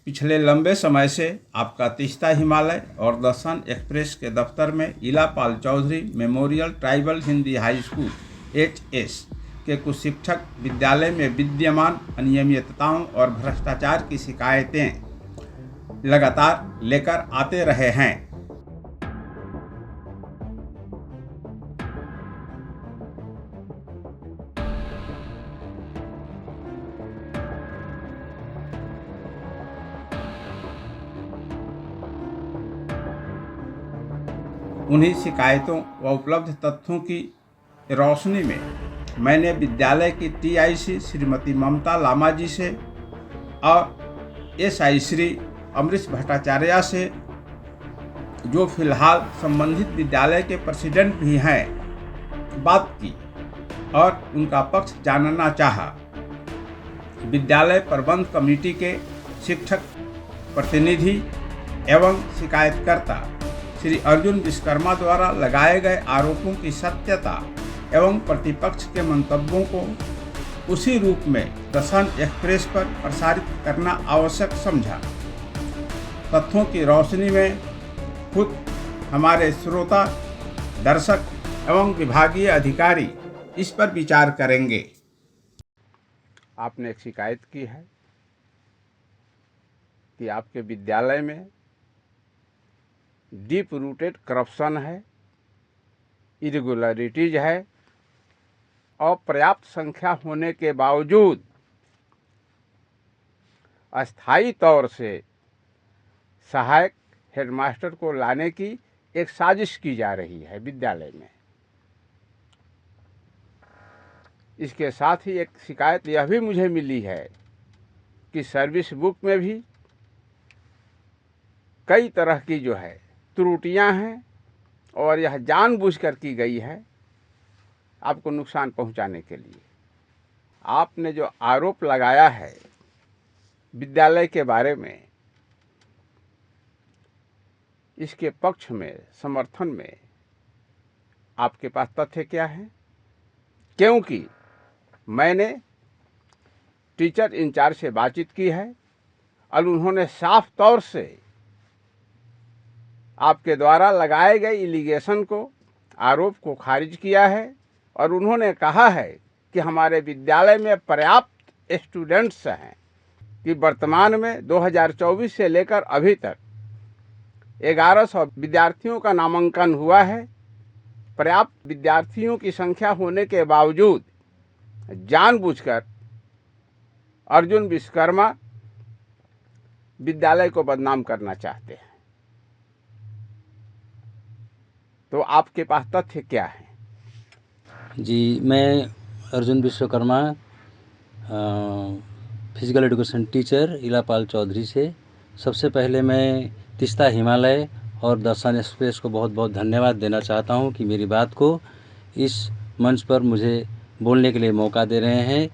पिछले लंबे समय से आपका तीस्ता हिमालय और दर्शन एक्सप्रेस के दफ्तर में Ilapal Chaudhary memorial tribal Hindi high school (HS) के कुछ शिक्षक विद्यालय में विद्यमान अनियमितताओं और भ्रष्टाचार की शिकायतें लगातार लेकर आते रहे हैं। उन्हीं शिकायतों व उपलब्ध तथ्यों की रोशनी में मैंने विद्यालय की TIC श्रीमती ममता लामा जी से और SI श्री अमरीश भट्टाचार्य से, जो फिलहाल संबंधित विद्यालय के प्रेसिडेंट भी हैं, बात की और उनका पक्ष जानना चाहा। विद्यालय प्रबंध कमेटी के शिक्षक प्रतिनिधि एवं शिकायतकर्ता श्री अर्जुन विश्वकर्मा द्वारा लगाए गए आरोपों की सत्यता एवं प्रतिपक्ष के मंतव्यों को उसी रूप में दर्शन एक्सप्रेस पर प्रसारित करना आवश्यक समझा। तथ्यों की रोशनी में खुद हमारे श्रोता, दर्शक एवं विभागीय अधिकारी इस पर विचार करेंगे। आपने एक शिकायत की है कि आपके विद्यालय में डीप रूटेड करप्शन है, इरेगुलरिटीज है और पर्याप्त संख्या होने के बावजूद अस्थायी तौर से सहायक हेडमास्टर को लाने की एक साजिश की जा रही है विद्यालय में। इसके साथ ही एक शिकायत यह भी मुझे मिली है कि सर्विस बुक में भी कई तरह की जो है त्रुटियां हैं और यह जानबूझकर की गई है आपको नुकसान पहुंचाने के लिए। आपने जो आरोप लगाया है विद्यालय के बारे में, इसके पक्ष में, समर्थन में आपके पास तथ्य क्या है? क्योंकि मैंने टीचर इंचार्ज से बातचीत की है और उन्होंने साफ तौर से आपके द्वारा लगाए गए एलिगेशन को, आरोप को खारिज किया है और उन्होंने कहा है कि हमारे विद्यालय में पर्याप्त स्टूडेंट्स हैं कि वर्तमान में 2024 से लेकर अभी तक 1100 विद्यार्थियों का नामांकन हुआ है। पर्याप्त विद्यार्थियों की संख्या होने के बावजूद जानबूझकर अर्जुन विश्वकर्मा विद्यालय को बदनाम करना चाहते हैं। तो आपके पास तथ्य क्या है? जी, मैं Arjun Vishwakarma physical education teacher Ilapal Chaudhary से सबसे पहले मैं तीस्ता हिमालय और दर्शन एक्सप्रेस को बहुत बहुत धन्यवाद देना चाहता हूं कि मेरी बात को इस मंच पर मुझे बोलने के लिए मौका दे रहे हैं।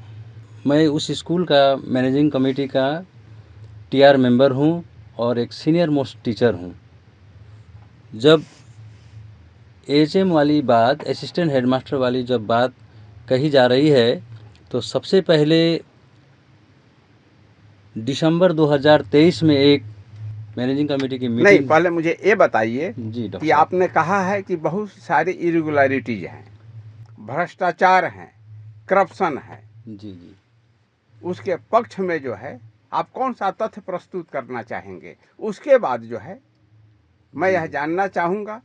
मैं उस स्कूल का मैनेजिंग कमेटी का TR मेंबर हूं और एक सीनियर मोस्ट टीचर हूं। जब AHM वाली बात, असिस्टेंट हेडमास्टर वाली जब बात कही जा रही है तो सबसे पहले दिसंबर 2023 में एक मैनेजिंग कमेटी की मीटिंग। नहीं, पहले मुझे ये बताइए जी कि आपने कहा है कि बहुत सारी इरेगुलरिटीज हैं, भ्रष्टाचार हैं, करप्शन है। जी जी, उसके पक्ष में जो है आप कौन सा तथ्य प्रस्तुत करना चाहेंगे? उसके बाद जो है मैं यह जानना चाहूँगा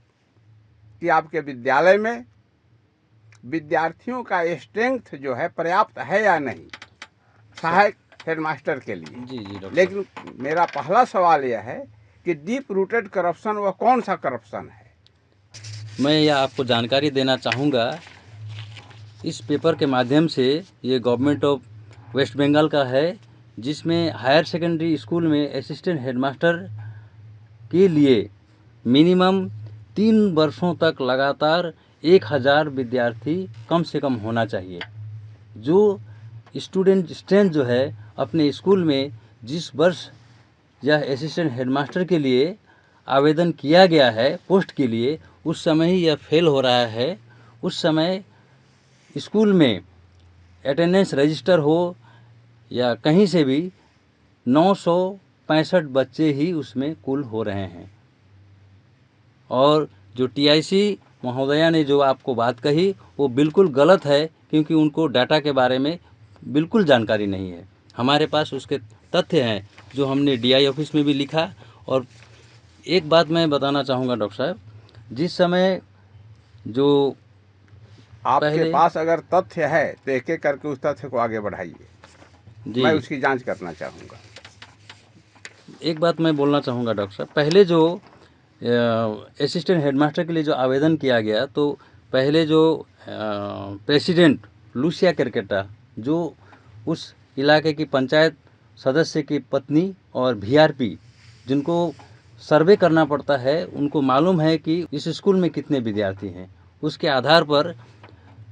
कि आपके विद्यालय में विद्यार्थियों का स्ट्रेंथ जो है पर्याप्त है या नहीं सहायक हेडमास्टर के लिए। जी जी डॉक्टर। लेकिन मेरा पहला सवाल यह है कि डीप रूटेड करप्शन वह कौन सा करप्शन है? मैं यह आपको जानकारी देना चाहूँगा इस पेपर के माध्यम से। ये गवर्नमेंट ऑफ वेस्ट बंगाल का है, जिसमें हायर सेकेंडरी स्कूल में असिस्टेंट हेडमास्टर के लिए मिनिमम 3 वर्षों तक लगातार 1000 विद्यार्थी कम से कम होना चाहिए। जो स्टूडेंट स्ट्रेंथ जो है अपने स्कूल में जिस वर्ष यह असिस्टेंट हेडमास्टर के लिए आवेदन किया गया है पोस्ट के लिए, उस समय ही यह फेल हो रहा है। उस समय स्कूल में अटेंडेंस रजिस्टर हो या कहीं से भी 900 65 बच्चे ही उसमें कुल हो रहे हैं। और जो टीआईसी महोदया ने जो आपको बात कही वो बिल्कुल गलत है, क्योंकि उनको डाटा के बारे में बिल्कुल जानकारी नहीं है। हमारे पास उसके तथ्य हैं जो हमने डीआई ऑफिस में भी लिखा। और एक बात मैं बताना चाहूँगा डॉक्टर साहब, जिस समय जो आपके पहले पास अगर तथ्य है तो एक एक करके उस तथ्य को आगे बढ़ाइए, जी मैं उसकी जांच करना चाहूँगा। एक बात मैं बोलना चाहूँगा डॉक्टर साहब, पहले जो असिस्टेंट हेडमास्टर के लिए जो आवेदन किया गया, तो पहले जो प्रेसिडेंट लूसिया केरकेटा, जो उस इलाके की पंचायत सदस्य की पत्नी और वीआरपी जिनको सर्वे करना पड़ता है, उनको मालूम है कि इस स्कूल में कितने विद्यार्थी हैं। उसके आधार पर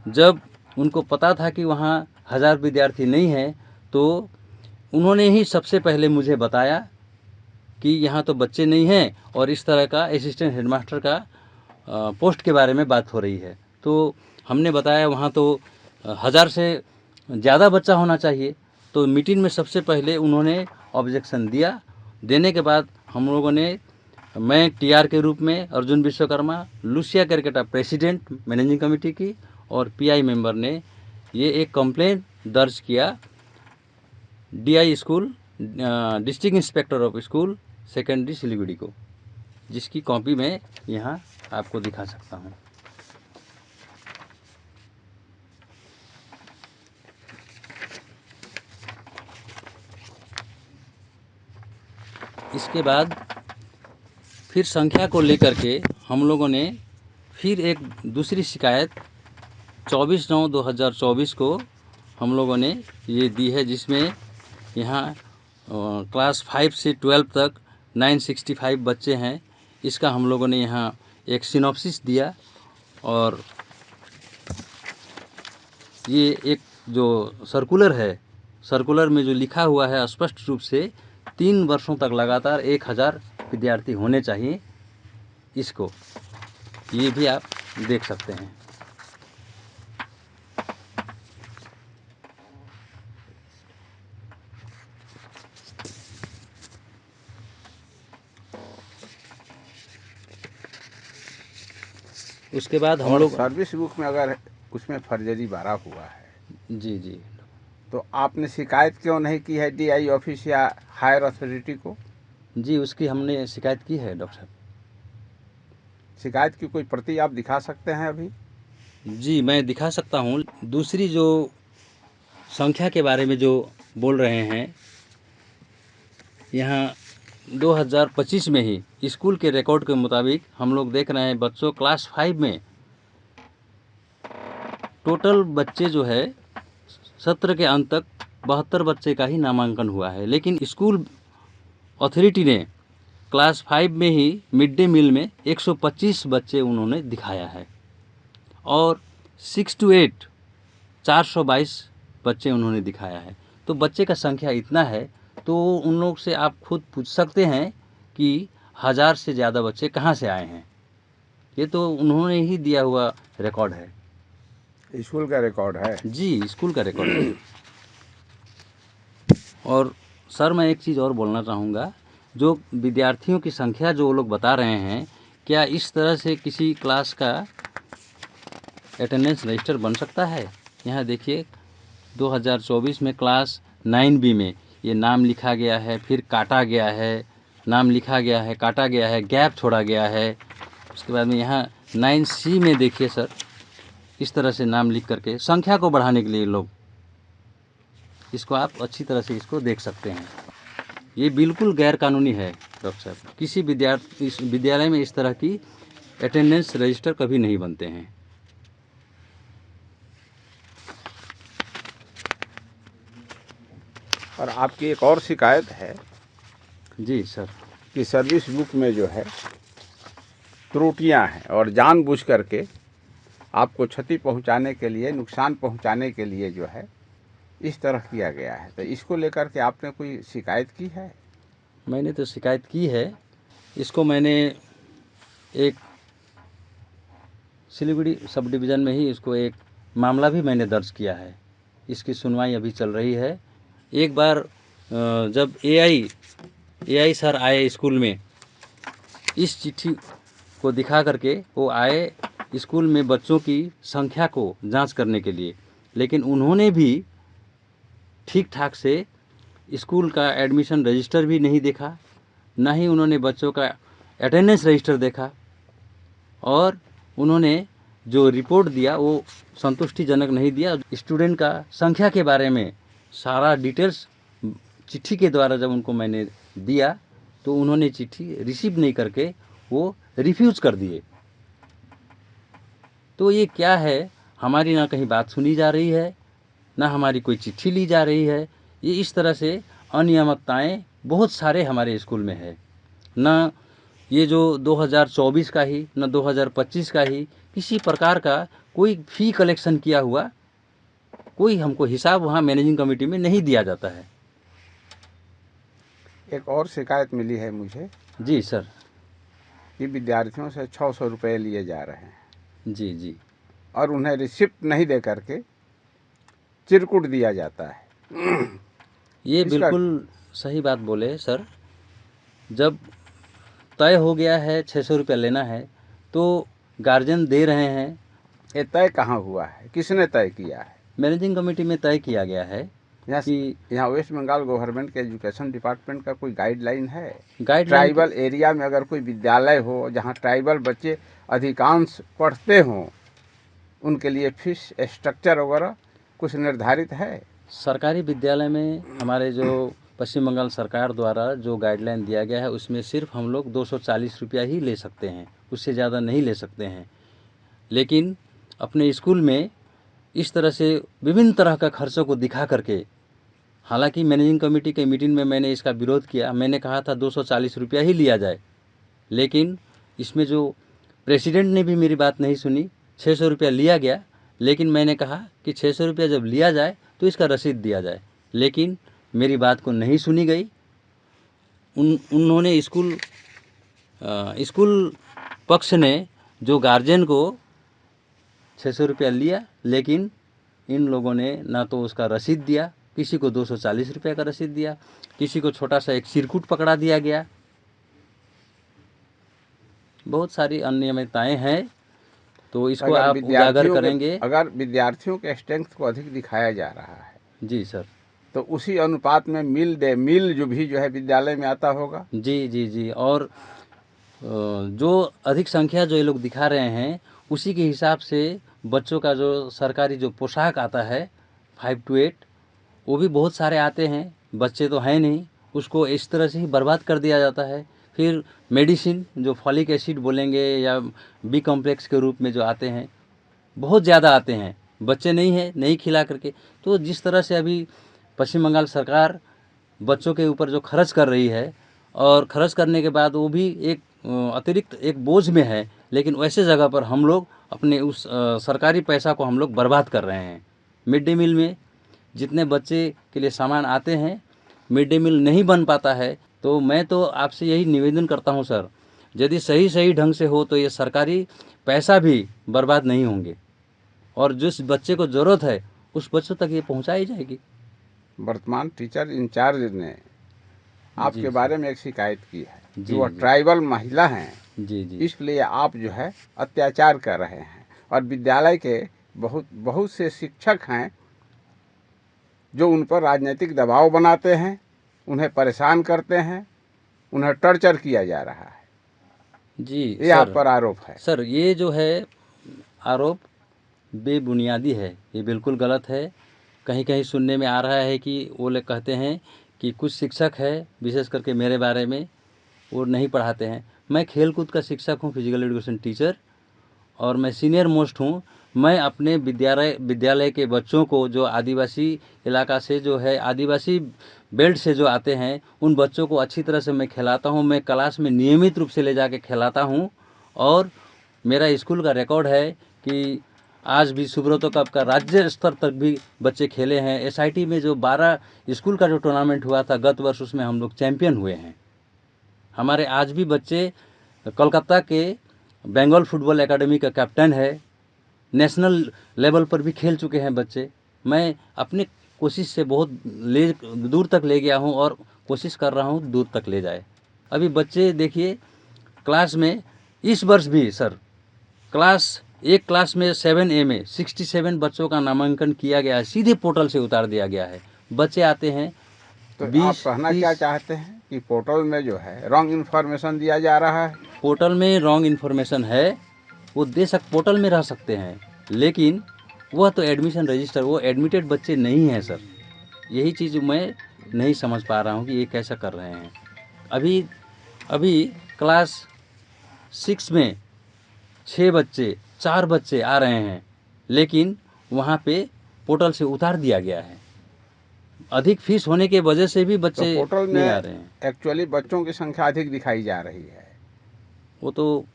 जब उनको पता था कि वहाँ 1000 विद्यार्थी नहीं हैं, तो उन्होंने ही सबसे पहले मुझे बताया कि यहाँ तो बच्चे नहीं हैं और इस तरह का असिस्टेंट हेडमास्टर का पोस्ट के बारे में बात हो रही है। तो हमने बताया वहाँ तो 1000 से ज़्यादा बच्चा होना चाहिए। तो मीटिंग में सबसे पहले उन्होंने ऑब्जेक्शन दिया। देने के बाद हम लोगों ने, मैं टीआर के रूप में Arjun Vishwakarma, Lucia Kerketta president managing committee की और पीआई मेंबर ने ये एक कंप्लेंट दर्ज किया DI school, district inspector of school secondary Siliguri को, जिसकी कॉपी मैं यहाँ आपको दिखा सकता हूँ। इसके बाद फिर संख्या को लेकर के हम लोगों ने फिर एक दूसरी शिकायत 24/9/2024 को हम लोगों ने ये दी है, जिसमें यहाँ क्लास 5 से 12 तक 965 बच्चे हैं। इसका हम लोगों ने यहाँ एक सिनॉप्सिस दिया। और ये एक जो सर्कुलर है, सर्कुलर में जो लिखा हुआ है स्पष्ट रूप से 3 वर्षों तक लगातार 1000 विद्यार्थी होने चाहिए। इसको ये भी आप देख सकते हैं। उसके बाद हम और लोग सर्विस बुक में अगर उसमें फर्जरी भरा हुआ है जी जी तो आपने शिकायत क्यों नहीं की है डीआई ऑफिस या हायर अथॉरिटी को? जी उसकी हमने शिकायत की है डॉक्टर साहब। शिकायत की कोई प्रति आप दिखा सकते हैं अभी? जी मैं दिखा सकता हूँ। दूसरी जो संख्या के बारे में जो बोल रहे हैं, यहाँ 2025 में ही स्कूल के रिकॉर्ड के मुताबिक हम लोग देख रहे हैं बच्चों क्लास 5 में टोटल बच्चे जो है सत्र के अंत तक 72 बच्चे का ही नामांकन हुआ है। लेकिन स्कूल अथॉरिटी ने क्लास 5 में ही मिड डे मील में 125 बच्चे उन्होंने दिखाया है और 6 to 8 422 बच्चे उन्होंने दिखाया है। तो बच्चे का संख्या इतना है, तो उन लोग से आप खुद पूछ सकते हैं कि 1000 से ज़्यादा बच्चे कहाँ से आए हैं। ये तो उन्होंने ही दिया हुआ रिकॉर्ड है। स्कूल का रिकॉर्ड है? जी स्कूल का रिकॉर्ड है। और सर मैं एक चीज़ और बोलना चाहूँगा, जो विद्यार्थियों की संख्या जो वो लोग बता रहे हैं, क्या इस तरह से किसी क्लास का अटेंडेंस रजिस्टर बन सकता है? यहाँ देखिए 2024 में क्लास 9B में ये नाम लिखा गया है, फिर काटा गया है, नाम लिखा गया है, काटा गया है, गैप छोड़ा गया है। उसके बाद में यहाँ 9C में देखिए सर, इस तरह से नाम लिख करके संख्या को बढ़ाने के लिए लोग, इसको आप अच्छी तरह से इसको देख सकते हैं। ये बिल्कुल गैर कानूनी है डॉक्टर साहब। किसी विद्यालय में इस तरह की अटेंडेंस रजिस्टर कभी नहीं बनते हैं। और आपकी एक और शिकायत है जी सर कि सर्विस बुक में जो है त्रुटियां हैं और जानबूझ करके आपको क्षति पहुंचाने के लिए, नुकसान पहुंचाने के लिए जो है इस तरह किया गया है। तो इसको लेकर के आपने कोई शिकायत की है? मैंने तो शिकायत की है। इसको मैंने एक सिलीगुड़ी सब डिवीज़न में ही इसको एक मामला भी मैंने दर्ज किया है। इसकी सुनवाई अभी चल रही है। एक बार जब एआई एआई सर आए स्कूल में, इस चिट्ठी को दिखा करके वो आए स्कूल में बच्चों की संख्या को जांच करने के लिए, लेकिन उन्होंने भी ठीक ठाक से स्कूल का एडमिशन रजिस्टर भी नहीं देखा, ना ही उन्होंने बच्चों का अटेंडेंस रजिस्टर देखा, और उन्होंने जो रिपोर्ट दिया वो संतुष्टिजनक नहीं दिया। स्टूडेंट का संख्या के बारे में सारा डिटेल्स चिट्ठी के द्वारा जब उनको मैंने दिया तो उन्होंने चिट्ठी रिसीव नहीं करके वो रिफ्यूज़ कर दिए। तो ये क्या है, हमारी ना कहीं बात सुनी जा रही है, ना हमारी कोई चिट्ठी ली जा रही है। ये इस तरह से अनियमितताएं बहुत सारे हमारे स्कूल में है। ना ये जो 2024 का ही, ना 2025 का ही किसी प्रकार का कोई फ़ी कलेक्शन किया हुआ कोई हमको हिसाब वहाँ मैनेजिंग कमेटी में नहीं दिया जाता है। एक और शिकायत मिली है मुझे जी सर। कि विद्यार्थियों से 600 रुपये लिए जा रहे हैं जी जी। और उन्हें रिसिप्ट नहीं दे करके चिरकुट दिया जाता है। ये इसका बिल्कुल सही बात बोले सर। जब तय हो गया है 600 रुपया लेना है तो गार्जियन दे रहे हैं। ये तय कहाँ हुआ है, किसने तय किया है? मैनेजिंग कमेटी में तय किया गया है कि यहाँ वेस्ट बंगाल गवर्नमेंट के एजुकेशन डिपार्टमेंट का कोई गाइडलाइन है? गाइडलाइन ट्राइबल एरिया में अगर कोई विद्यालय हो जहाँ ट्राइबल बच्चे अधिकांश पढ़ते हों, उनके लिए फीस स्ट्रक्चर वगैरह कुछ निर्धारित है? सरकारी विद्यालय में हमारे जो पश्चिम बंगाल सरकार द्वारा जो गाइडलाइन दिया गया है उसमें सिर्फ हम लोग 240 रुपया ही ले सकते हैं, उससे ज़्यादा नहीं ले सकते हैं। लेकिन अपने स्कूल में इस तरह से विभिन्न तरह का खर्चों को दिखा करके, हालांकि मैनेजिंग कमेटी के मीटिंग में मैंने इसका विरोध किया। मैंने कहा था 240 रुपया ही लिया जाए, लेकिन इसमें जो प्रेसिडेंट ने भी मेरी बात नहीं सुनी, 600 रुपया लिया गया। लेकिन मैंने कहा कि 600 रुपया जब लिया जाए तो इसका रसीद दिया जाए, लेकिन मेरी बात को नहीं सुनी गई। उन्होंने स्कूल पक्ष ने जो गार्जियन को 600 रुपया लिया, लेकिन इन लोगों ने ना तो उसका रसीद दिया, किसी को 240 रुपये का रसीद दिया, किसी को छोटा सा एक चिरकुट पकड़ा दिया गया। बहुत सारी अनियमितताएं हैं, तो इसको आप उजागर करेंगे। अगर विद्यार्थियों के स्ट्रेंथ को अधिक दिखाया जा रहा है जी सर, तो उसी अनुपात में मिल जो है विद्यालय में आता होगा। जी जी जी। और जो अधिक संख्या जो ये लोग दिखा रहे हैं उसी के हिसाब से बच्चों का जो सरकारी जो पोशाक आता है 5 to 8, वो भी बहुत सारे आते हैं। बच्चे तो हैं नहीं, उसको इस तरह से ही बर्बाद कर दिया जाता है। फिर मेडिसिन जो फॉलिक एसिड बोलेंगे या बी कॉम्प्लेक्स के रूप में जो आते हैं, बहुत ज़्यादा आते हैं, बच्चे नहीं हैं, नहीं खिला करके। तो जिस तरह से अभी पश्चिम बंगाल सरकार बच्चों के ऊपर जो खर्च कर रही है, और खर्च करने के बाद वो भी एक अतिरिक्त एक बोझ में है, लेकिन वैसे जगह पर हम लोग अपने उस सरकारी पैसा को हम लोग बर्बाद कर रहे हैं। मिड डे मील में जितने बच्चे के लिए सामान आते हैं, मिड डे मील नहीं बन पाता है। तो मैं तो आपसे यही निवेदन करता हूं सर, यदि सही ढंग से हो तो ये सरकारी पैसा भी बर्बाद नहीं होंगे, और जिस बच्चे को ज़रूरत है उस बच्चों तक ये पहुंचाई जाएगी। वर्तमान टीचर इंचार्ज ने आपके बारे में एक शिकायत की है कि वह जी। ट्राइबल महिला हैं, जी जी। इसलिए आप जो है अत्याचार कर रहे हैं। और विद्यालय के बहुत से शिक्षक हैं जो उन पर राजनीतिक दबाव बनाते हैं, उन्हें परेशान करते हैं, उन्हें टॉर्चर किया जा रहा है। जी ये आप पर आरोप है। सर, ये जो है आरोप बेबुनियादी है, ये बिल्कुल गलत है। कहीं कहीं सुनने में आ रहा है कि वो लोग कहते हैं कि कुछ शिक्षक है, विशेष करके मेरे बारे में, वो नहीं पढ़ाते हैं। मैं खेलकूद का शिक्षक हूँ, फिजिकल एजुकेशन टीचर, और मैं सीनियर मोस्ट हूँ। मैं अपने विद्यालय के बच्चों को जो आदिवासी इलाका से जो है, आदिवासी बेल्ट से जो आते हैं, उन बच्चों को अच्छी तरह से मैं खिलाता हूँ। मैं क्लास में नियमित रूप से ले जाके खिलाता हूँ, और मेरा स्कूल का रिकॉर्ड है कि आज भी सुब्रतो कप का राज्य स्तर तक भी बच्चे खेले हैं। एसआईटी में जो 12 स्कूल का जो टूर्नामेंट हुआ था गत वर्ष, उसमें हम लोग चैंपियन हुए हैं। हमारे आज भी बच्चे कोलकाता के बंगाल फुटबॉल एकेडमी का कैप्टन है, नेशनल लेवल पर भी खेल चुके हैं बच्चे। मैं अपनी कोशिश से बहुत दूर तक ले गया हूं, और कोशिश कर रहा हूँ दूर तक ले जाए। अभी बच्चे देखिए क्लास में इस वर्ष भी सर एक क्लास में 7A में 67 बच्चों का नामांकन किया गया है, सीधे पोर्टल से उतार दिया गया है। बच्चे आते हैं तो आप 20 कहना क्या 30 चाहते हैं कि पोर्टल में जो है रॉन्ग इन्फॉर्मेशन दिया जा रहा है? पोर्टल में रॉन्ग इन्फॉर्मेशन है, वो पोर्टल में रह सकते हैं, लेकिन वह तो एडमिशन रजिस्टर, वो एडमिटेड बच्चे नहीं हैं सर। यही चीज़ मैं नहीं समझ पा रहा हूँ कि ये कैसा कर रहे हैं। अभी अभी क्लास 6 में 4 बच्चे आ रहे हैं, लेकिन वहाँ पे पोर्टल से उतार दिया गया है। अधिक फीस होने के वजह से भी तो बच्चे पोर्टल नहीं आ में रहे हैं। एक्चुअली बच्चों की संख्या अधिक दिखाई जा रही है, वो तो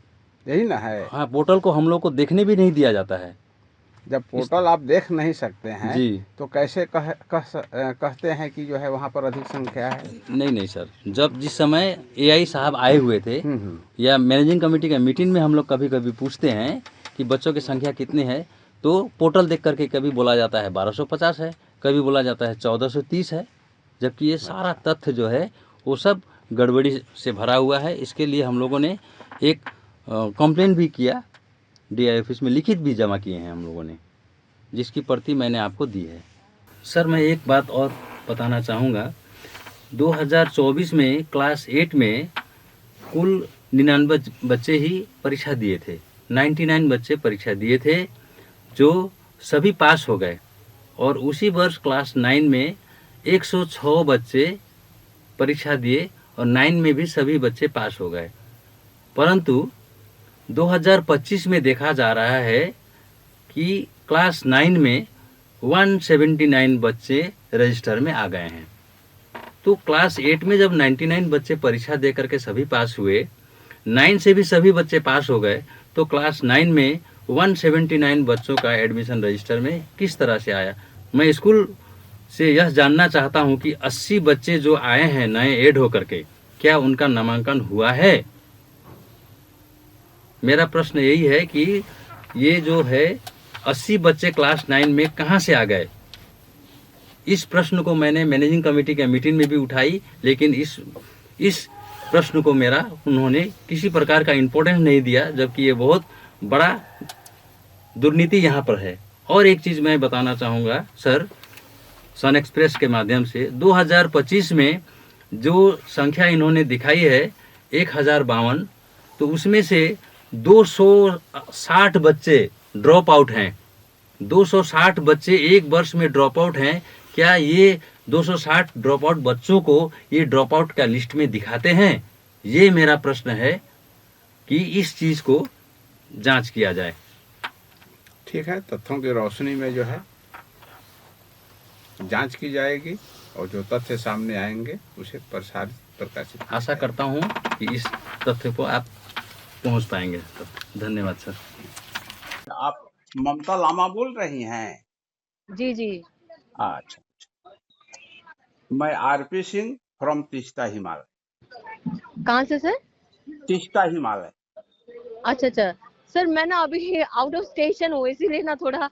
यही ना है? हाँ, पोर्टल को हम लोग को देखने भी नहीं दिया जाता है। जब पोर्टल आप देख नहीं सकते हैं जी तो कैसे कहते हैं कि जो है वहाँ पर अधिक संख्या है? नहीं सर, जब जिस समय एआई साहब आए हुए थे हम्म। या मैनेजिंग कमेटी का मीटिंग में हम लोग कभी कभी पूछते हैं कि बच्चों की संख्या कितनी है, तो पोर्टल देख करके कभी बोला जाता है 1250 है, कभी बोला जाता है 1430 है, जबकि ये सारा तथ्य जो है वो सब गड़बड़ी से भरा हुआ है। इसके लिए हम लोगों ने एक कंप्लेन भी किया, डीआई ऑफिस में लिखित भी जमा किए हैं हम लोगों ने, जिसकी प्रति मैंने आपको दी है। सर मैं एक बात और बताना चाहूँगा, 2024 में क्लास 8 में कुल 99 बच्चे ही परीक्षा दिए थे, 99 बच्चे परीक्षा दिए थे जो सभी पास हो गए। और उसी वर्ष क्लास 9 में 106 बच्चे परीक्षा दिए और 9 में भी सभी बच्चे पास हो गए। परंतु 2025 में देखा जा रहा है कि क्लास 9 में 179 बच्चे रजिस्टर में आ गए हैं। तो क्लास 8 में जब 99 बच्चे परीक्षा दे करके सभी पास हुए, 9 से भी सभी बच्चे पास हो गए, तो क्लास 9 में 179 बच्चों का एडमिशन रजिस्टर में किस तरह से आया? मैं स्कूल से यह जानना चाहता हूं कि 80 बच्चे जो आए हैं नए ऐड होकर के, क्या उनका नामांकन हुआ है? मेरा प्रश्न यही है कि ये जो है 80 बच्चे क्लास 9 में कहां से आ गए? इस प्रश्न को मैंने मैनेजिंग कमेटी के मीटिंग में भी उठाई, लेकिन इस प्रश्न को मेरा उन्होंने किसी प्रकार का इम्पोर्टेंस नहीं दिया, जबकि ये बहुत बड़ा दुर्नीति यहाँ पर है। और एक चीज़ मैं बताना चाहूँगा सर, सन एक्सप्रेस के माध्यम से 2025 में जो संख्या इन्होंने दिखाई है 1052, तो उसमें से 260 बच्चे ड्रॉप आउट हैं। 260 बच्चे एक वर्ष में ड्रॉप आउट हैं। क्या ये 260 ड्रॉप आउट बच्चों को ये ड्रॉप आउट का लिस्ट में दिखाते हैं? ये मेरा प्रश्न है कि इस चीज़ को जांच किया जाए। ठीक है, तथ्यों की रोशनी में जो है जांच की जाएगी और जो तथ्य सामने आएंगे उसे प्रकाशित आशा करता हूं कि इस तथ्य को आप पहुंच पाएंगे। धन्यवाद सर। आप ममता लामा बोल रही हैं? जी जी। अच्छा, मैं आरपी सिंह फ्रॉम तीस्ता हिमालय। कहाँ से सर? तीस्ता हिमालय। अच्छा सर, मैं ना अभी आउट ऑफ स्टेशन हूँ, इसीलिए ना थोड़ा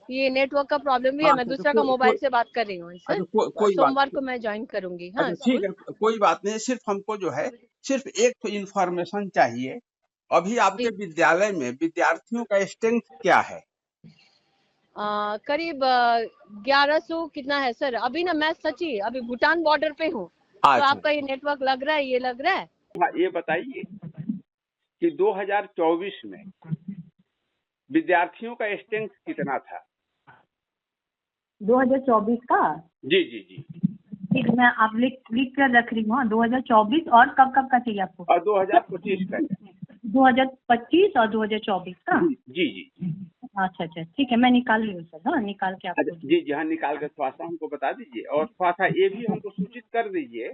ये नेटवर्क का प्रॉब्लम भी है। हाँ, मैं तो दूसरा का मोबाइल से बात कर रही हूँ सर। कोई सोमवार को मैं ज्वाइन करूंगी। हाँ ठीक है, कोई बात नहीं। सिर्फ हमको जो है सिर्फ एक तो इन्फॉर्मेशन चाहिए। अभी आपके विद्यालय में विद्यार्थियों का स्ट्रेंथ क्या है? करीब 1100 कितना है सर? अभी ना मैं सच्ची अभी भूटान बॉर्डर पे हूँ, तो आपका ये नेटवर्क लग रहा है, ये लग रहा है। हाँ, ये बताइए कि 2024 में विद्यार्थियों का स्ट्रेंथ कितना था? 2024 का? जी जी जी। ठीक, मैं आप लिख कर रख रही हूँ। 2024 और कब का चाहिए आपको? और 2025 का। 2025 और 2024 का? जी जी। अच्छा, ठीक है, मैं निकाल रही हूँ सर। हाँ, निकाल के आपको। जी जी, हाँ, निकाल कर थोड़ा सा हमको बता दीजिए। और थोड़ा सा ये भी हमको सूचित कर दीजिए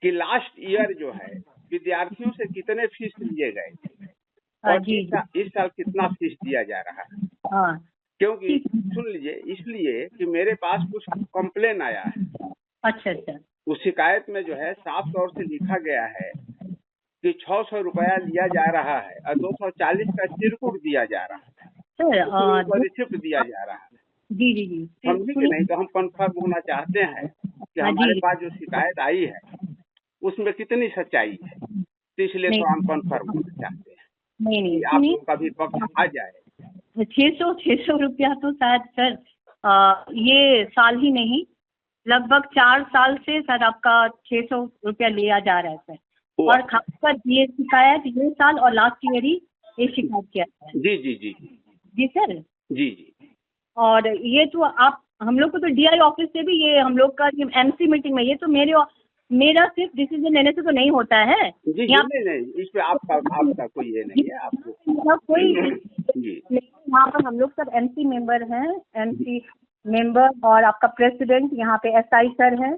कि लास्ट ईयर जो है विद्यार्थियों से कितने फीस लिए गए और इस साल कितना फीस दिया जा रहा है? हाँ, क्योंकि सुन लीजिए, इसलिए कि मेरे पास कुछ कंप्लेन आया है। अच्छा। उस शिकायत में जो है साफ तौर से लिखा गया है कि 600 रुपया लिया जा रहा है और 240 का चिरकुट दिया जा रहा है सर, रिसिप्ट दिया जा रहा है। जी। समझे कि नहीं? तो हम कन्फर्म होना चाहते हैं कि हमारे पास जो शिकायत आई है उसमें कितनी सच्चाई है, तो इसलिए तो हम कन्फर्म होना चाहते हैं नहीं कि आप लोगों का भी पक्ष आ जाए। 600 रुपया तो शायद सर ये साल ही नहीं, लगभग 4 साल से सर आपका 600 रुपया लिया जा रहा है सर। और खासकर ये शिकायत ये साल और लास्ट ईयर ही ये शिकायत किया है। जी जी जी जी सर। जी जी। और ये तो आप हम लोग को तो डीआई ऑफिस से भी ये हम लोग का एमसी मीटिंग में ये तो मेरा सिर्फ डिसीजन लेने से तो नहीं होता है। जी जी, नहीं, इस पे आपका कोई ये नहीं है, आपको कोई जी। यहाँ पर हम लोग सब एमसी मेंबर हैं, एमसी मेंबर और आपका प्रेसिडेंट यहाँ पे एसआई सर हैं,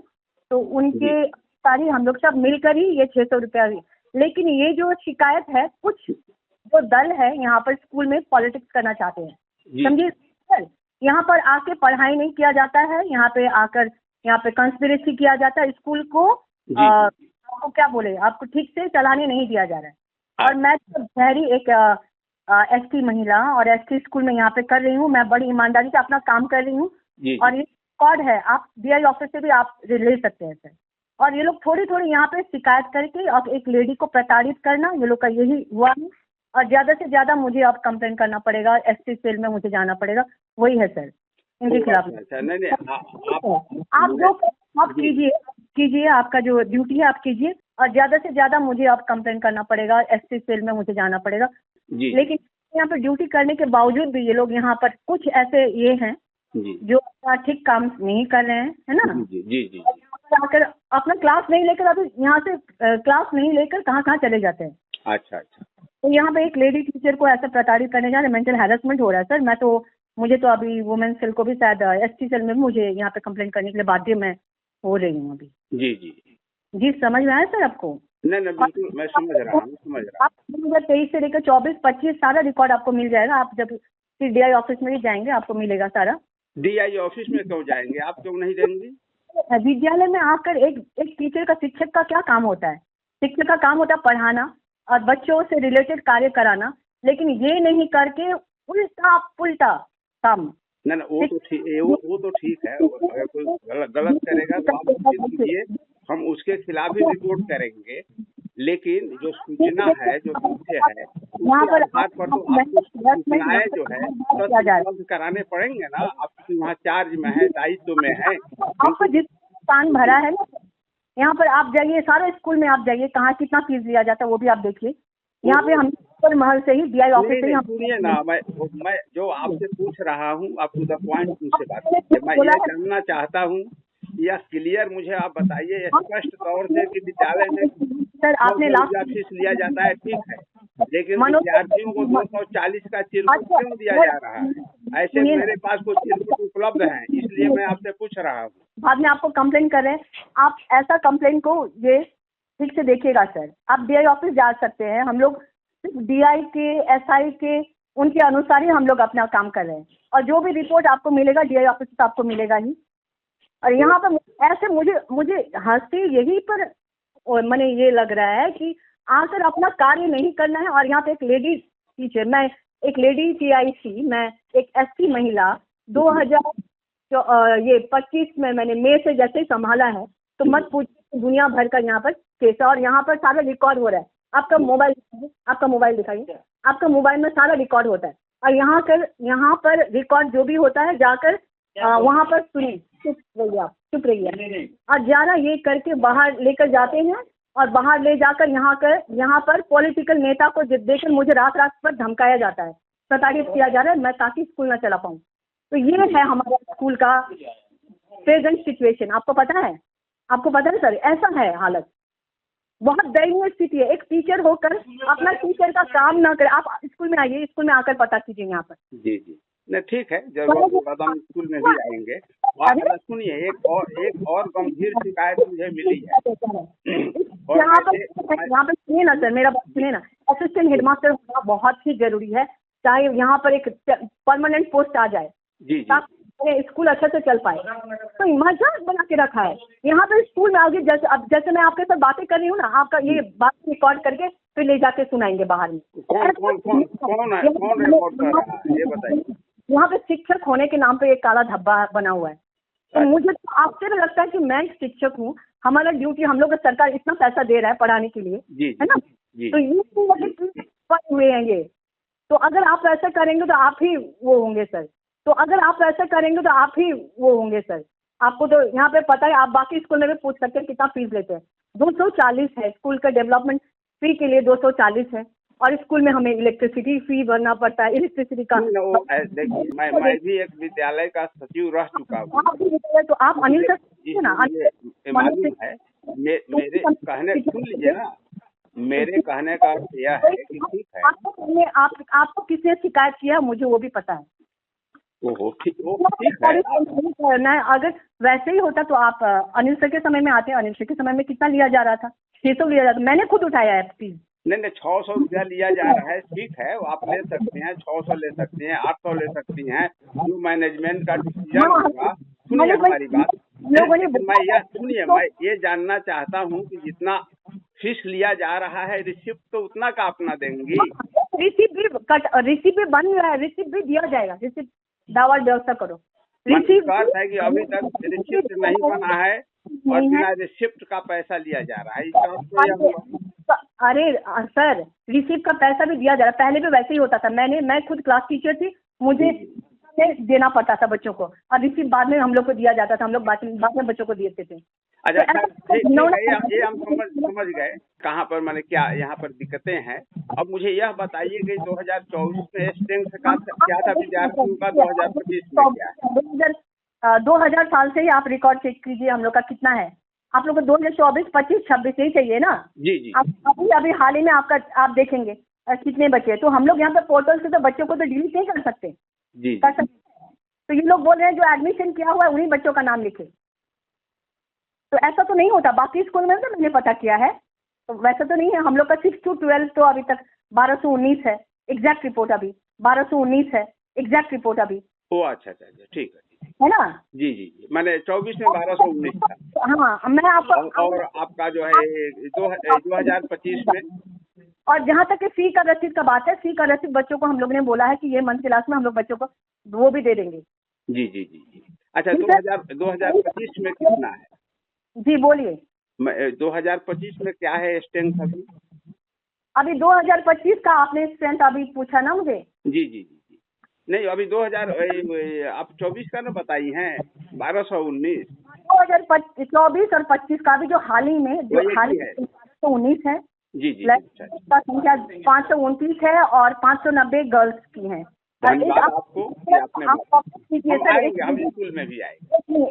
तो उनके सारी हम लोग सब मिलकर ही ये 600 रुपया हुई। लेकिन ये जो शिकायत है, कुछ जो दल है यहाँ पर स्कूल में पॉलिटिक्स करना चाहते हैं, समझिए सर। यहाँ पर आके पढ़ाई नहीं किया जाता है, यहाँ पे आकर यहाँ पे कंस्पिरेसी किया जाता है, स्कूल को आपको क्या बोले, आपको ठीक से चलाने नहीं दिया जा रहा है। और मैं तो शहरी एक एसटी महिला और एसटी स्कूल में यहाँ पे कर रही हूँ, मैं बड़ी ईमानदारी से अपना काम कर रही हूँ। और ये रिकॉर्ड है, आप डीआई ऑफिस से भी आप ले सकते हैं सर। और ये लोग थोड़ी थोड़ी यहाँ पे शिकायत करके अब एक लेडी को प्रताड़ित करना, ये लोग का यही हुआ है। और ज्यादा से ज्यादा मुझे अब कंप्लेन करना पड़ेगा, एसटी सेल में मुझे जाना पड़ेगा, वही है सर इनके खिलाफ। आप जो आप कीजिए, आपका जो ड्यूटी है आप कीजिए, और ज्यादा से ज्यादा मुझे अब कंप्लेन करना पड़ेगा, एसटी सेल में मुझे जाना पड़ेगा। लेकिन यहाँ पर ड्यूटी करने के बावजूद भी ये लोग यहाँ पर कुछ ऐसे ये हैं जो अपना ठीक काम नहीं कर रहे हैं, है ना। जी। आकर अपना क्लास नहीं लेकर, अभी यहाँ से क्लास नहीं लेकर कहाँ चले जाते हैं। अच्छा। तो यहाँ पे एक लेडी टीचर को ऐसा प्रताड़ित करने जा रहे, मेंटल हैरेसमेंट हो रहा है सर। मुझे तो अभी वुमेन सेल को भी शायद एसटी सेल में मुझे यहाँ पे कंप्लेन करने के लिए बाध्य मैं हो रही हूँ अभी। जी, समझ में आया सर आपको? नहीं, बिल्कुल मैं समझ रहा हूँ। आप 2023 से लेकर 24-25 सारा रिकॉर्ड आपको मिल जाएगा। आप जब डीआई ऑफिस में ही जाएंगे आपको मिलेगा सारा। डीआई ऑफिस में क्यों जाएंगे, आप क्यों नहीं देंगे? विद्यालय में आकर एक टीचर का, शिक्षक का क्या काम होता है? शिक्षक का काम होता है पढ़ाना और बच्चों से रिलेटेड कार्य कराना, लेकिन ये नहीं करके उल्टा पुल्टा काम। ना वो तो ठीक है। अगर कोई गलत करेगा तो आप उचित कीजिए, हम उसके खिलाफ भी रिपोर्ट करेंगे। लेकिन जो सूचना है, जो तथ्य है, उसके आधार पर तो आपको सूचनाएं जो है उपलब्ध कराने पड़ेंगे ना। आपकी वहाँ चार्ज में है, दायित्व में है। आपको जिस स्थान भरा है ना, यहाँ पर आप जाइए, सारे स्कूल में आप जाइए, कहाँ कितना फीस लिया जाता है वो भी आप देखिए। यहाँ पे हम महल से ही डीआई ऑफिस से सुनिए ना, मैं जो आपसे पूछ रहा हूँ, आप टू द पॉइंट मुझसे बात कीजिए। मैं ये जानना चाहता हूँ या क्लियर मुझे आप बताइए स्पष्ट तौर से कि विद्यालय में सर आपने लास्ट फीस लिया जाता है, ठीक है, लेकिन विद्यार्थियों को 240 का चिरकुट क्यों दिया जा रहा है? ऐसे मेरे पास कुछ चिरकुट उपलब्ध हैं, इसलिए मैं आपसे पूछ रहा हूँ। बाद में आपको कंप्लेन कर रहे हैं, आप ऐसा कंप्लेन को ये ठीक से देखिएगा सर। आप डीआई ऑफिस जा सकते हैं, हम लोग डीआई के, एसआई के, उनके अनुसार ही हम लोग अपना काम कर रहे हैं। और जो भी रिपोर्ट आपको मिलेगा डीआई ऑफिस से आपको मिलेगा ही। और यहाँ पर ऐसे मुझे हंसी यही पर मैंने ये लग रहा है कि आकर अपना कार्य नहीं करना है। और यहाँ पे एक लेडी टीचर, मैं एक लेडी टीआईसी, मैं एक एसटी महिला 2025 में मैंने मई से जैसे संभाला है, तो मत पूछिए, दुनिया भर का यहाँ पर केस है। और यहाँ पर सारा रिकॉर्ड हो रहा है। आपका मोबाइल दिखाइए, आपका मोबाइल में सारा रिकॉर्ड होता है। और यहाँ पर रिकॉर्ड जो भी होता है जाकर वहाँ पर सुनिए, चुप रहिए। और ज़्यादा ये करके बाहर लेकर जाते हैं, और बाहर ले जाकर यहाँ पर पॉलिटिकल नेता को देकर मुझे रात पर धमकाया जाता है, प्रताड़ित किया जा रहा है, मैं ताकि स्कूल ना चला पाऊँ। तो ये है हमारा स्कूल का प्रेजेंट सिचुएशन। आपको पता है सर, ऐसा है हालत, बहुत दयनीय स्थिति है। एक टीचर होकर अपना टीचर का काम ना करे। आप स्कूल में आइए, स्कूल में आकर पता कीजिए यहाँ पर। जी नहीं, ठीक है, जरूर हम स्कूल में भी आएंगे। और सुनिए, एक और गंभीर शिकायत मुझे मिली है। यहाँ पे सुनिए ना सर, मेरा बात सुनिए ना। असिस्टेंट हेडमास्टर होना बहुत ही जरूरी है, चाहे यहाँ पर एक परमानेंट पोस्ट आ जाए, स्कूल अच्छा से चल पाए। तो मजाक बना के रखा है यहाँ पे स्कूल में। आगे जैसे मैं आपके साथ बातें कर रही हूँ ना, आपका ये बात रिकॉर्ड करके फिर ले जाके सुनाएंगे बाहर में। कौन रिकॉर्ड कर रहा है ये बताइए। यहाँ पे शिक्षक होने के नाम पे एक काला धब्बा बना हुआ है। तो मुझे तो आपसे भी लगता है कि मैं एक शिक्षक हूँ, हमारा ड्यूटी, हम लोग को सरकार इतना पैसा दे रहा है पढ़ाने के लिए, है ना, तो ये पढ़े हुए हैं ये, तो अगर आप ऐसा करेंगे तो आप ही वो होंगे सर, तो अगर आप ऐसा करेंगे तो आप ही वो होंगे सर। आपको तो यहाँ पे पता है, आप बाकी स्कूल में भी पूछ सकते हैं कितना फीस लेते हैं। 240 है स्कूल का डेवलपमेंट फी के लिए, 240 है, और स्कूल में हमें इलेक्ट्रिसिटी फी भरना पड़ता है, इलेक्ट्रिसिटी का। देखिए, मैं भी एक विद्यालय का सचिव रह चुका हूँ। आप भी विद्यालय, तो आप अनिल सर ना, मालूम है। मेरे कहने सुन लीजिए ना, मेरे कहने का अर्थ यह है कि ठीक है, आपको किसने शिकायत किया मुझे वो भी पता है। ठीक है। करना है, अगर वैसे ही होता तो आप अनिल सर के समय में आते। अनिल सर के समय में कितना लिया जा रहा था? 600 लिया जाता, मैंने खुद उठाया है फीस। नहीं 600 रुपया लिया जा रहा है, ठीक है, वो आप ले सकते हैं, 600 ले सकती हैं, 800 ले सकती हैं, जो मैनेजमेंट का डिसीजन होगा। सुनिए हमारी बात, मैं ये जानना चाहता हूँ कि जितना फीस लिया जा रहा है, रिसिप्ट तो उतना का अपना देंगी। रिसिप्ट भी बन रहा है, रिसिप्ट भी दिया जाएगा, रिसिप्ट दावा व्यवस्था करो। रिसिप्ट है कि अभी तक रिसिप्ट नहीं बना है और बिना रिसिप्ट का पैसा लिया जा रहा है। अरे सर, रिसिप्ट का पैसा भी दिया जा रहा है, पहले भी वैसे ही होता था। मैं खुद क्लास टीचर थी, मुझे देना पड़ता था बच्चों को, और रिसिप्ट बाद में हम लोग को दिया जाता था, हम लोग बाद में बच्चों को देते थे। अच्छा, ये हम समझ गए कहाँ पर मैंने क्या यहाँ पर दिक्कतें हैं। अब मुझे यह बताइए कि 2024 में स्ट्रेंथ का क्या था विद्यार्थियों का, 2025 में क्या है? 2000 साल से ही आप रिकॉर्ड चेक कीजिए हम लोग का कितना है। आप लोग को 2024, 25, 26 यही चाहिए ना? जी। अभी हाल ही में आप देखेंगे कितने बच्चे, तो हम लोग यहाँ पे पोर्टल से तो बच्चों को तो डिलीट नहीं कर सकते। जी। कर सकते, तो ये लोग बोल रहे हैं जो एडमिशन किया हुआ है उन्हीं बच्चों का नाम लिखे, तो ऐसा तो नहीं होता। बाकी स्कूल में तो मैंने पता किया है, तो वैसा तो नहीं है। हम लोग का 6 to 12 तो अभी तक 1219 है एग्जैक्ट रिपोर्ट, अभी 1219 है एग्जैक्ट रिपोर्ट अभी। अच्छा, ठीक है ना? जी। मैंने 24 में 1219 था। हाँ, मैं आपको और आपका जो है 2025 में। और जहाँ तक फी का रसीद का बात है, फी का रसीद बच्चों को हम लोग ने बोला है कि ये मंथ क्लास में हम लोग बच्चों को वो भी दे देंगे। जी। अच्छा, 2025 में कितना है? जी बोलिए। 2025 में क्या है स्ट्रेंथ अभी 2025 का आपने स्ट्रेंथ अभी पूछा ना मुझे? जी। नहीं, अभी 2000 आप 24 का ना बताई हैं, 1219। 2024 और 25 का भी जो हाल ही में, जो हाल ही 19 है। जी। का संख्या 529 है और 590 गर्ल्स की है। धन्यवाद आपको कि आपने हम स्कूल में भी आए।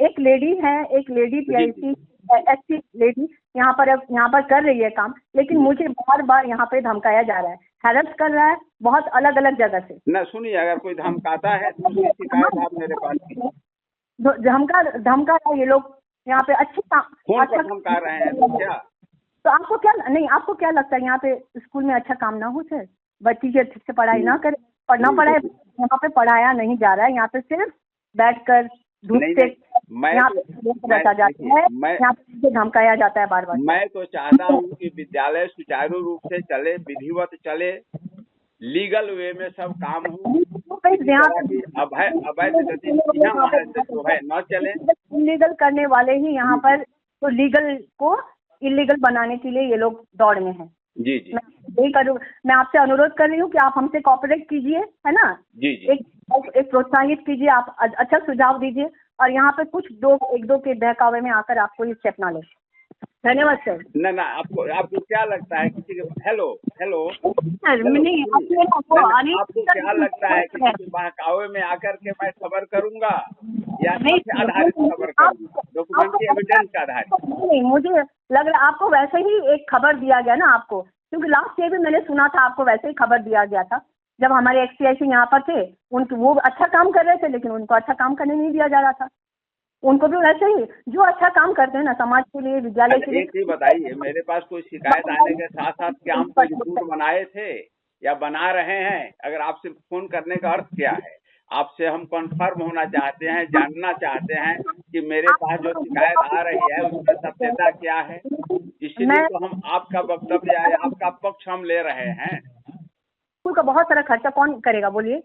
एक लेडी है, एक लेडी PIC SC लेडी यहाँ पर कर रही है काम, लेकिन मुझे बार यहाँ पे धमकाया जा रहा है, हैरेस कर रहा है बहुत अलग अलग जगह से। ना सुनिए, अगर कोई धमकाता है तो शिकायत आप मेरे पास धमका रहा है ये लोग यहाँ पे। अच्छा धमका रहे हैं तो क्या? तो आपको क्या लगता है यहाँ पे स्कूल में अच्छा काम ना हो सर? टीचर ठीक से पढ़ाई ना करे, पढ़ना पढ़ाए, यहाँ पे पढ़ाया नहीं जा रहा है, यहाँ पे सिर्फ बैठकर धूप से यहाँ पे रखा जाता है, यहाँ पे धमकाया जाता है बार बार। मैं तो चाहता हूँ कि विद्यालय सुचारू रूप से चले, विधिवत चले, लीगल वे में सब काम हो। अवैध गतिविधियां जो है न चले। इलीगल करने वाले ही यहाँ पर तो लीगल को इलीगल बनाने के लिए ये लोग दौड़ में हैं। जी। मैं आपसे अनुरोध कर रही हूँ कि आप हमसे कोऑपरेट कीजिए, है ना? जी। एक प्रोत्साहित कीजिए, आप अच्छा सुझाव दीजिए, और यहाँ पे एक दो के बहकावे में आकर आपको ये स्टेप ना ले। धन्यवाद सर। ना आपको क्या लगता है किसी के हेलो सर, नहीं आपको क्या लगता है किसी के बहकावे में आकर के मैं खबर करूँगा या आधारित खबर करूँगा, डॉक्यूमेंट्री एविडेंस के आधारित? नहीं, मुझे लग रहा है आपको वैसे ही एक खबर दिया गया ना आपको, क्योंकि लास्ट ईयर भी मैंने सुना था आपको वैसे ही खबर दिया गया था जब हमारे XCIC यहाँ पर थे। वो अच्छा काम कर रहे थे, लेकिन उनको अच्छा काम करने नहीं दिया जा रहा था। उनको भी वैसे ही जो अच्छा काम करते हैं ना समाज के लिए, विद्यालय के लिए। एक ही बताइए, मेरे पास कोई शिकायत आने के साथ साथ क्या हम कोई रिपोर्ट बनाए थे या बना रहे हैं? अगर आपसे फोन करने का अर्थ क्या है? आपसे हम कंफर्म होना चाहते हैं, जानना चाहते हैं कि मेरे पास जो शिकायत आ रही है उसमें सत्यता क्या है। इसलिए तो हम आपका वक्तव्य या आपका पक्ष हम ले रहे हैं। स्कूल का बहुत सारा खर्चा कौन करेगा बोलिए?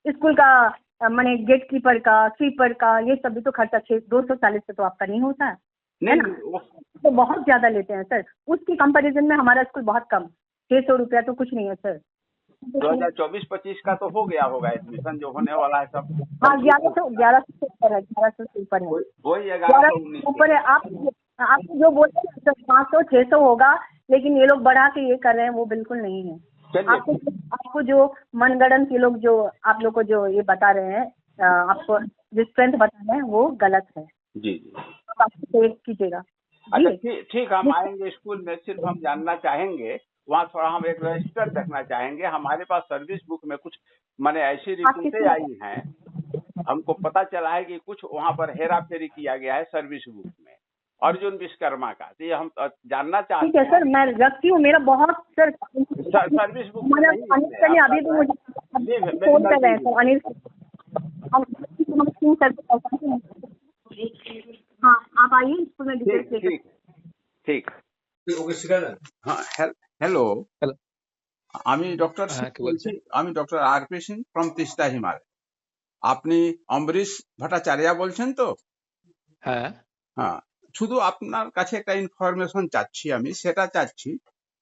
स्कूल का मैंने गेट कीपर का, स्वीपर का, ये सब भी तो खर्चा 240 से तो आपका नहीं होता है नहीं ना? नहीं, तो बहुत ज्यादा लेते हैं सर। उसकी कंपैरिजन में हमारा स्कूल बहुत कम, 600 रुपया तो कुछ नहीं है सर। 2024-25 का तो हो गया होगा एडमिशन जो होने वाला है सब। हाँ 1100 से ऊपर है, 1100 से ऊपर है, वही 1100 से ऊपर है। आप जो बोलते हैं सर 500 600 होगा, लेकिन ये लोग बढ़ा के ये कर रहे हैं, वो बिल्कुल नहीं है। आपको जो मनगढ़ंत ये लोग जो आप लोग को जो ये बता रहे हैं, आपको जो स्ट्रेंथ बता रहे हैं वो गलत है जी। आप चेक कीजिएगा। अच्छा ठीक, हम आएंगे स्कूल में। सिर्फ हम जानना चाहेंगे, वहाँ थोड़ा हम एक रजिस्टर देखना चाहेंगे। हमारे पास सर्विस बुक में कुछ माने ऐसी रिपोर्टें आई हैं, हमको पता चला है कि कुछ वहाँ पर हेरा फेरी किया गया है सर्विस बुक में, अर्जुन विश्वकर्मा का। तो ये हम जानना चाहते हैं। ठीक है सर, मैं रखती हूँ। मेरा बहुत सर सर्विस बुक में अनिल सर ने अभी भी मुझे फोन कर रहे हैं सर। अनिल सर, हाँ आप आइए स्कूल में डिटेल्स लेकर। ठीक। हाँ হ্যালো, আমি ডক্টর আমি doctor RP Singh from Teesta Himalaya. আপনি অমরিশ ভট্টাচার্য বলছেন তো? হ্যাঁ হ্যাঁ, শুধু আপনার কাছে একটা ইনফরমেশন চাচ্ছি। আমি সেটা চাচ্ছি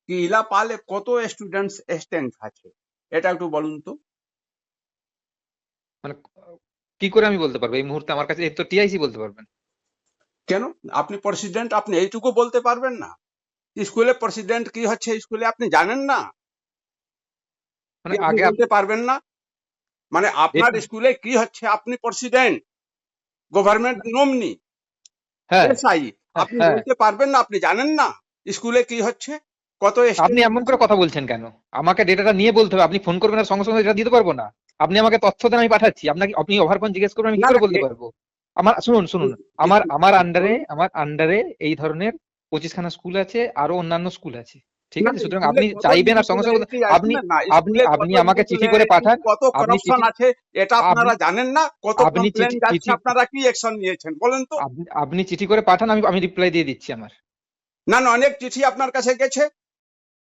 কি ইলাপালে কত স্টুডেন্টস স্ট্রেংথ আছে, এটা একটু বলুন তো। মানে কি করে আমি বলতে পারবো এই মুহূর্তে? আমার কাছে তো টিআইসি বলতে পারবেন। কেন আপনি প্রেসিডেন্ট, আপনি এইটুকু বলতে পারবেন না? স্কুলে প্রেসিডেন্ট কি হচ্ছে স্কুলে আপনি জানেন না? মানে আপনি আগে বলতে পারবেন না? মানে আপনার স্কুলে কি হচ্ছে, আপনি প্রেসিডেন্ট, গভর্নমেন্ট নমিনি, হ্যাঁ এসআই, আপনি হ্যাঁ, বলতে পারবেন না? আপনি জানেন না স্কুলে কি হচ্ছে, কত আপনি এমন করে কথা বলছেন কেন? আমাকে ডেটাটা নিয়ে বলতে হবে। আপনি ফোন করবেন আর সঙ্গে সঙ্গে ডেটা দিতে পারবো না। আপনি আমাকে তথ্য দেন, আমি পাঠাচ্ছি আপনাকে। আপনি ওভারকন জিজ্ঞেস করবেন, আমি কি করে বলতে পারবো? শুনুন, আমার আন্ডারে এই ধরনের 25খানা স্কুল আছে, আরো অন্যান্য স্কুল আছে, ঠিক আছে? সুতরাং আপনি চাইবেন আর সঙ্গে সঙ্গে আপনি আমাকে চিঠি করে পাঠান। কত করাপশন আছে এটা আপনারা জানেন না? কত কমপ্লেইন যাচ্ছে, আপনারা কি অ্যাকশন নিয়েছেন বলেন তো? আপনি চিঠি করে পাঠান, আমি রিপ্লাই দিয়ে দিচ্ছি আমার। না, অনেক চিঠি আপনার কাছে গেছে,